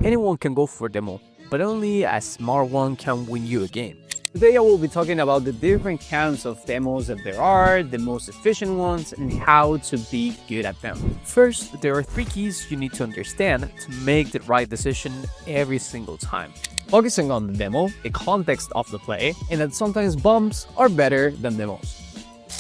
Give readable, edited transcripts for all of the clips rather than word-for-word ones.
Anyone can go for a demo, but only a smart one can win you a game. Today I will be talking about the different kinds of demos that there are, the most efficient ones, and how to be good at them. First, there are 3 keys you need to understand to make the right decision every single time. Focusing on the demo, the context of the play, and that sometimes bumps are better than demos.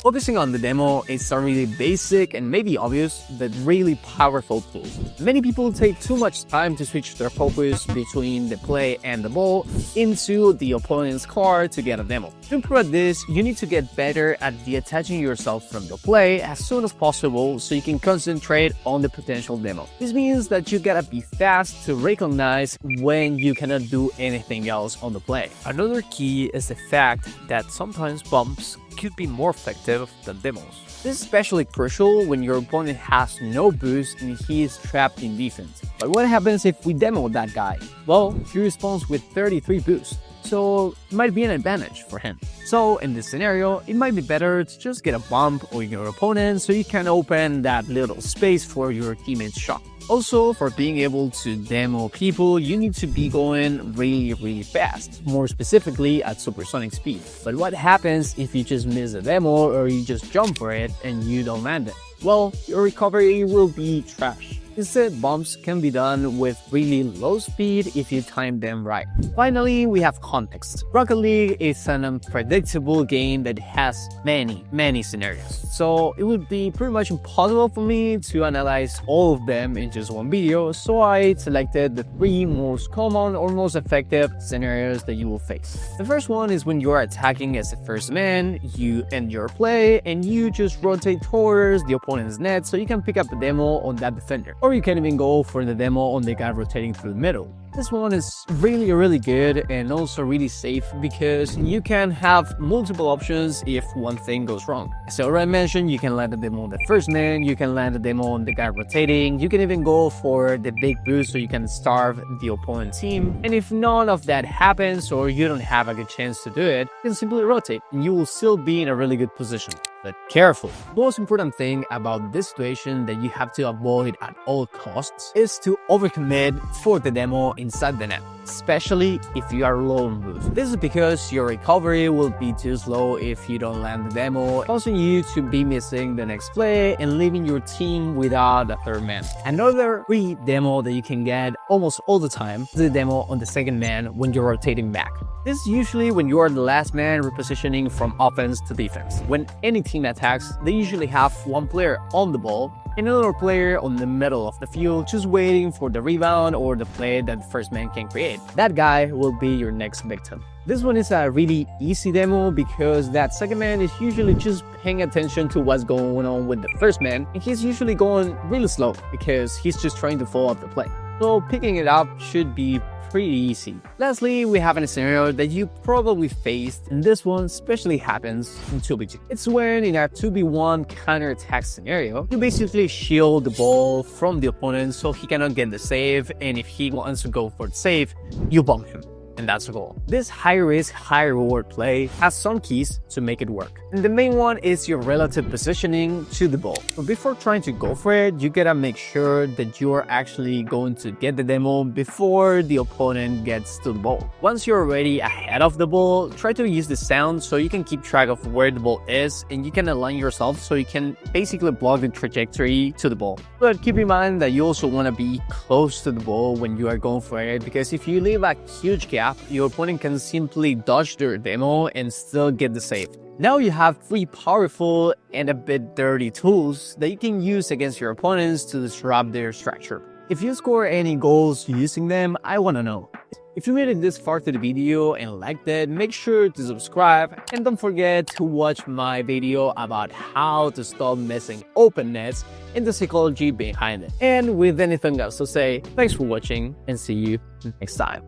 Focusing on the demo is a really basic and maybe obvious, but really powerful tool. Many people take too much time to switch their focus between the play and the ball into the opponent's card to get a demo. To improve this, you need to get better at detaching yourself from the play as soon as possible so you can concentrate on the potential demo. This means that you gotta be fast to recognize when you cannot do anything else on the play. Another key is the fact that sometimes bumps could be more effective than demos. This is especially crucial when your opponent has no boost and he is trapped in defense. But what happens if we demo that guy? Well, he responds with 33 boost, so it might be an advantage for him. So in this scenario, it might be better to just get a bump on your opponent so you can open that little space for your teammate's shot. Also, for being able to demo people, you need to be going really fast, more specifically at supersonic speed. But what happens if you just miss a demo or you just jump for it and you don't land it? Well, your recovery will be trash. Instead, bumps can be done with really low speed if you time them right. Finally, we have context. Rocket League is an unpredictable game that has many scenarios. So it would be pretty much impossible for me to analyze all of them in just one video, so I selected the 3 most common or most effective scenarios that you will face. The first one is when you are attacking as the first man, you end your play, and you just rotate towards the opponent's net so you can pick up a demo on that defender. Or you can even go for the demo on the guy rotating through the middle. This one is really good and also really safe because you can have multiple options if one thing goes wrong. As I already mentioned, you can land a demo on the first man, you can land a demo on the guy rotating, you can even go for the big boost so you can starve the opponent team. And if none of that happens or you don't have a good chance to do it, you can simply rotate and you will still be in a really good position. But careful. The most important thing about this situation that you have to avoid at all costs is to overcommit for the demo inside the net, especially if you are low on boost. This is because your recovery will be too slow if you don't land the demo, causing you to be missing the next play and leaving your team without a third man. Another free demo that you can get almost all the time is the demo on the second man when you're rotating back. This is usually when you are the last man repositioning from offense to defense. When any team attacks, they usually have one player on the ball and another player on the middle of the field just waiting for the rebound or the play that the first man can create. That guy will be your next victim. This one is a really easy demo because that second man is usually just paying attention to what's going on with the first man, and he's usually going really slow because he's just trying to follow up the play. So picking it up should be pretty easy. Lastly, we have a scenario that you probably faced, and this one especially happens in 2v2. It's when in a 2v1 counter-attack scenario, you basically shield the ball from the opponent so he cannot get the save, and if he wants to go for the save, you bump him. And that's the goal. This high-risk, high-reward play has some keys to make it work. And the main one is your relative positioning to the ball. But before trying to go for it, you gotta make sure that you are actually going to get the demo before the opponent gets to the ball. Once you're already ahead of the ball, try to use the sound so you can keep track of where the ball is and you can align yourself so you can basically block the trajectory to the ball. But keep in mind that you also want to be close to the ball when you are going for it, because if you leave a huge gap, your opponent can simply dodge their demo and still get the save. Now you have 3 powerful and a bit dirty tools that you can use against your opponents to disrupt their structure. If you score any goals using them, I want to know. If you made it this far to the video and liked it, make sure to subscribe and don't forget to watch my video about how to stop missing open nets and the psychology behind it. And with anything else to say, thanks for watching and see you next time.